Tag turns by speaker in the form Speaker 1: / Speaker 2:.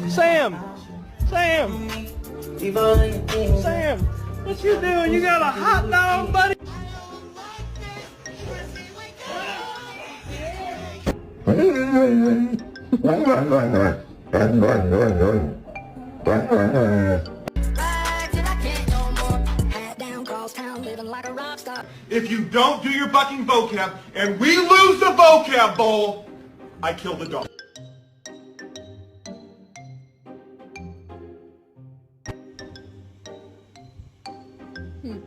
Speaker 1: Sam! Sam! Sam! What you doing? You got a hot dog, buddy?
Speaker 2: If you don't do your fucking vocab and we lose the vocab bowl, I kill the dog.
Speaker 1: Hmm.